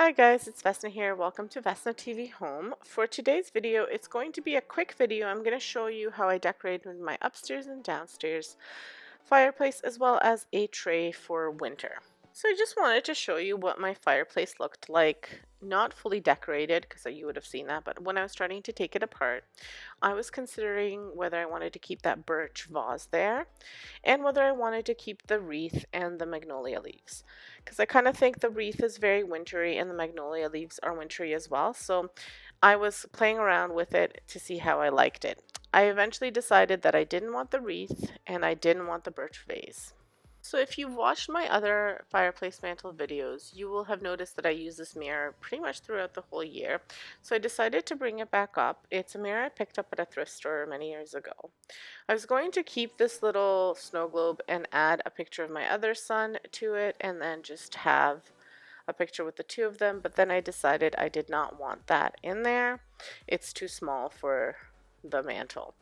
Hi guys, it's Vesna here. Welcome to Vesna TV Home. For today's video, it's going to be a quick video. I'm going to show you how I decorated my upstairs and downstairs fireplace as well as a tray for winter. So I just wanted to show you what my fireplace looked like, not fully decorated because you would have seen that, but when I was starting to take it apart, I was considering whether I wanted to keep that birch vase there and whether I wanted to keep the wreath and the magnolia leaves, because I kind of think the wreath is very wintry and the magnolia leaves are wintry as well. So I was playing around with it to see how I liked it. I eventually decided that I didn't want the wreath and I didn't want the birch vase. So if you've watched my other fireplace mantle videos, you will have noticed that I use this mirror pretty much throughout the whole year. So I decided to bring it back up. It's a mirror I picked up at a thrift store many years ago. I was going to keep this little snow globe and add a picture of my other son to it and then just have a picture with the two of them, but then I decided I did not want that in there. It's too small for the mantle.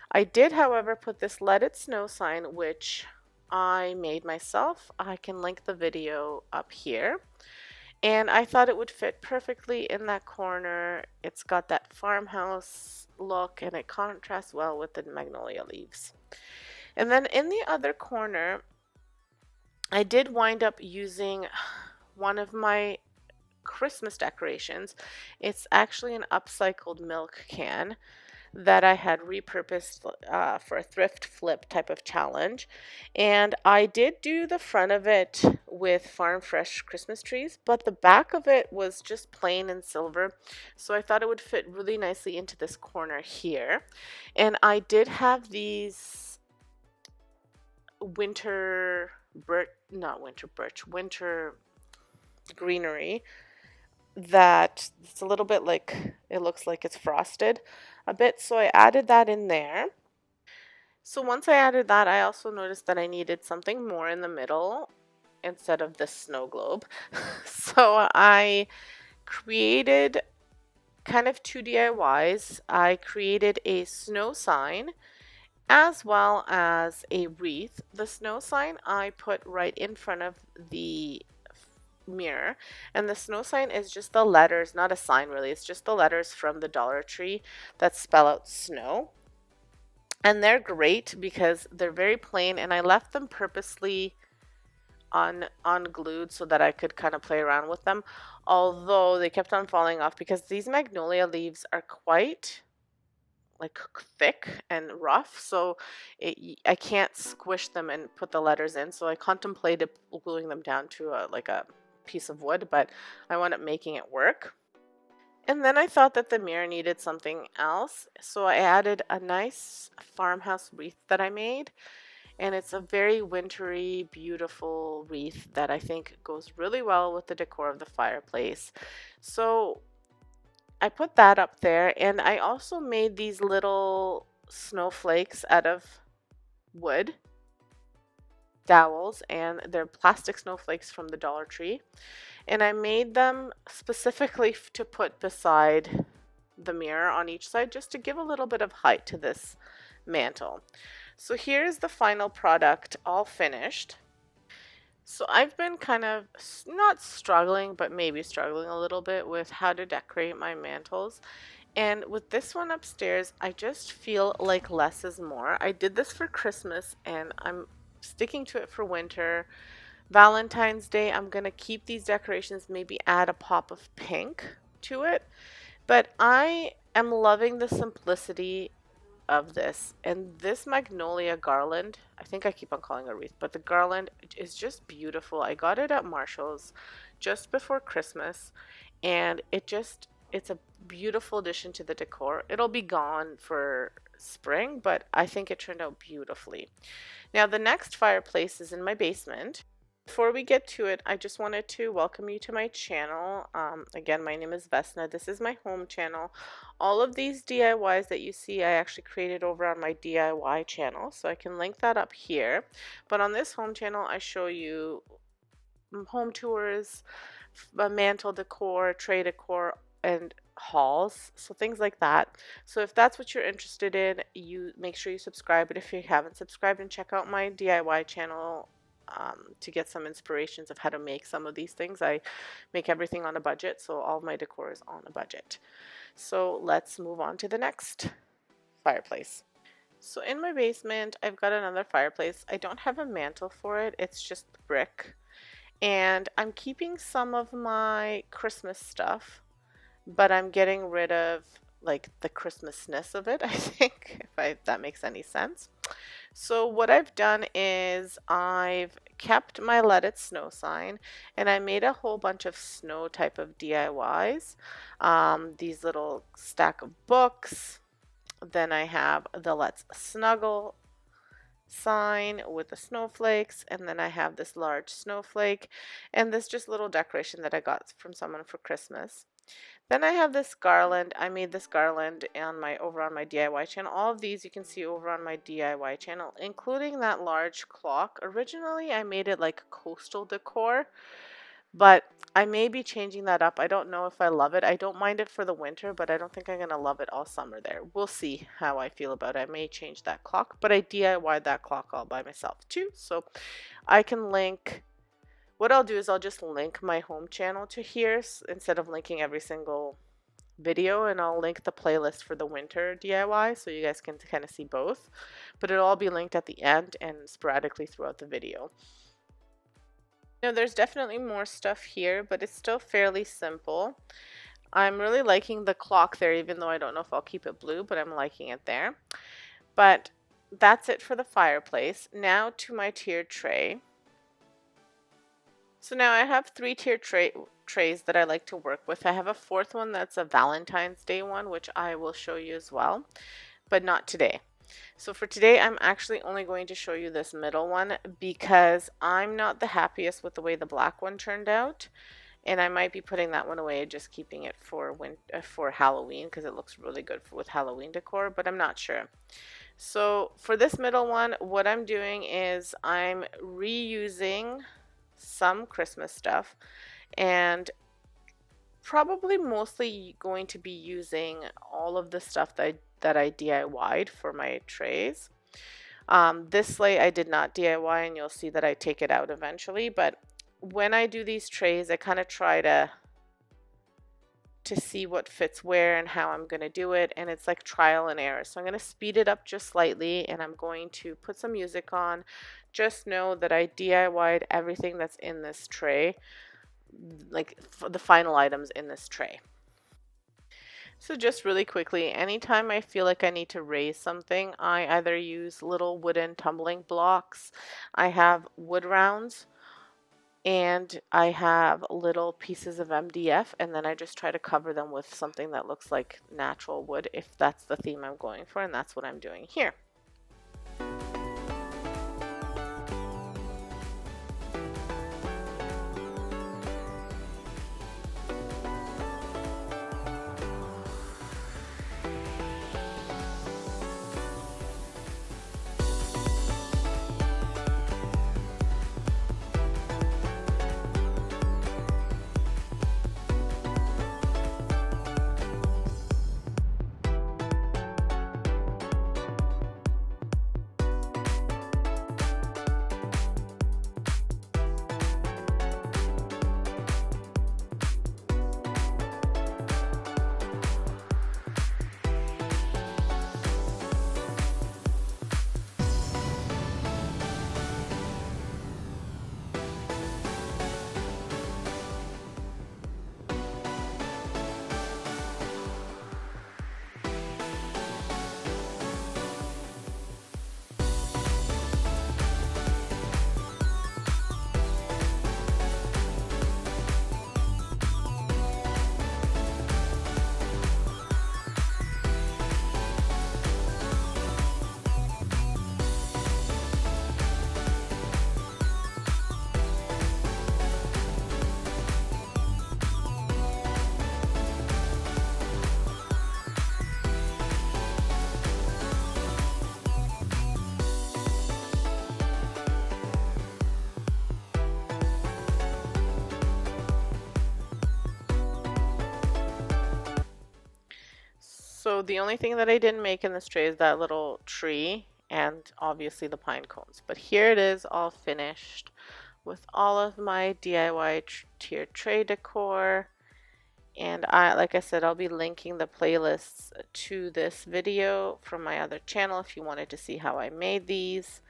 I did, however, put this Let It Snow sign, which I made myself. I can link the video up here. And I thought it would fit perfectly in that corner. It's got that farmhouse look and it contrasts well with the magnolia leaves. And then in the other corner, I did wind up using one of my Christmas decorations. It's actually an upcycled milk can that I had repurposed for a thrift flip type of challenge. And I did do the front of it with farm fresh Christmas trees, but the back of it was just plain and silver. So I thought it would fit really nicely into this corner here. And I did have these winter greenery that it's a little bit like, it looks like it's frosted a bit, so I added that in there. So once I added that, I also noticed that I needed something more in the middle instead of the snow globe. So I created kind of two DIYs. I created a snow sign as well as a wreath. The snow sign I put right in front of the mirror, and the snow sign is just the letters, not a sign really, it's just the letters from the Dollar Tree that spell out snow. And they're great because they're very plain, and I left them purposely unglued so that I could kind of play around with them, although they kept on falling off because these magnolia leaves are quite like thick and rough, so I can't squish them and put the letters in. So I contemplated gluing them down to a piece of wood, but I wound up making it work. And then I thought that the mirror needed something else, so I added a nice farmhouse wreath that I made, and it's a very wintry, beautiful wreath that I think goes really well with the decor of the fireplace. So I put that up there, and I also made these little snowflakes out of wood dowels, and they're plastic snowflakes from the Dollar Tree. And I made them specifically to put beside the mirror on each side just to give a little bit of height to this mantle. So here's the final product all finished. So I've been kind of not struggling, but maybe struggling a little bit with how to decorate my mantles. And with this one upstairs, I just feel like less is more. I did this for Christmas and I'm sticking to it for winter. Valentine's Day, I'm going to keep these decorations, maybe add a pop of pink to it. But I am loving the simplicity of this, and this magnolia garland, I think I keep on calling it a wreath, but the garland is just beautiful. I got it at Marshall's just before Christmas, and it's a beautiful addition to the decor. It'll be gone for spring, but I think it turned out beautifully. Now the next fireplace is in my basement. Before we get to it, I just wanted to welcome you to my channel. Again, my name is Vesna. This is my home channel. All of these DIYs that you see, I actually created over on my DIY channel, so I can link that up here. But on this home channel, I show you home tours, mantle decor, tray decor, and hauls, so things like that. So if that's what you're interested in, you make sure you subscribe. But if you haven't subscribed, and check out my DIY channel to get some inspirations of how to make some of these things. I make everything on a budget, so all of my decor is on a budget. So let's move on to the next fireplace. So in my basement, I've got another fireplace. I don't have a mantle for it, it's just brick. And I'm keeping some of my Christmas stuff, but I'm getting rid of like the Christmasness of it, I think, if that makes any sense. So what I've done is I've kept my Let It Snow sign, and I made a whole bunch of snow type of DIYs. These little stack of books. Then I have the Let's Snuggle sign with the snowflakes, and then I have this large snowflake and this just little decoration that I got from someone for Christmas. Then I have this garland. I made this garland on my over on my DIY channel. All of these you can see over on my DIY channel, including that large clock. Originally, I made it like coastal decor, but I may be changing that up. I don't know if I love it. I don't mind it for the winter, but I don't think I'm going to love it all summer there. We'll see how I feel about it. I may change that clock, but I DIY'd that clock all by myself too. So I can link, what I'll do is I'll just link my home channel to here instead of linking every single video, and I'll link the playlist for the winter DIY so you guys can kind of see both, but it'll all be linked at the end and sporadically throughout the video. Now there's definitely more stuff here, but it's still fairly simple. I'm really liking the clock there, even though I don't know if I'll keep it blue, but I'm liking it there. But that's it for the fireplace. Now to my tiered tray. So now I have three tiered trays that I like to work with. I have a fourth one that's a Valentine's Day one, which I will show you as well, but not today. So for today, I'm actually only going to show you this middle one because I'm not the happiest with the way the black one turned out. And I might be putting that one away, just keeping it for Halloween because it looks really good with Halloween decor, but I'm not sure. So for this middle one, what I'm doing is I'm reusing some Christmas stuff and probably mostly going to be using all of the stuff that I DIY'd for my trays. This sleigh I did not DIY, and you'll see that I take it out eventually, but when I do these trays, I kind of try to see what fits where and how I'm going to do it, and it's like trial and error. So I'm going to speed it up just slightly, and I'm going to put some music on. Just know that I DIY'd everything that's in this tray, like the final items in this tray. So just really quickly, anytime I feel like I need to raise something, I either use little wooden tumbling blocks, I have wood rounds, and I have little pieces of MDF, and then I just try to cover them with something that looks like natural wood if that's the theme I'm going for, and that's what I'm doing here. So the only thing that I didn't make in this tray is that little tree, and obviously the pine cones. But here it is all finished with all of my DIY tier tray decor. And like I said, I'll be linking the playlists to this video from my other channel if you wanted to see how I made these.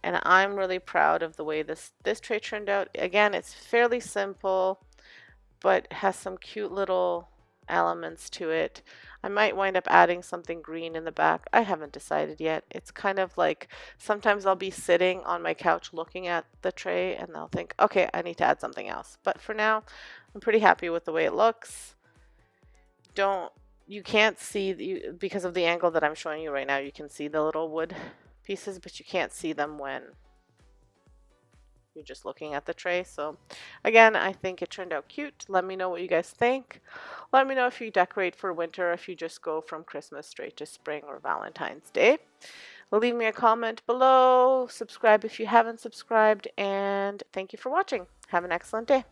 And I'm really proud of the way this tray turned out. Again, it's fairly simple, but has some cute little elements to it. I might wind up adding something green in the back. I haven't decided yet. It's kind of like sometimes I'll be sitting on my couch looking at the tray and I'll think, okay, I need to add something else. But for now, I'm pretty happy with the way it looks. You can't see, because of the angle that I'm showing you right now, you can see the little wood pieces, but you can't see them when you're just looking at the tray. So again, I think it turned out cute. Let me know what you guys think. Let me know if you decorate for winter, or if you just go from Christmas straight to spring or Valentine's Day. Leave me a comment below. Subscribe if you haven't subscribed, and thank you for watching. Have an excellent day.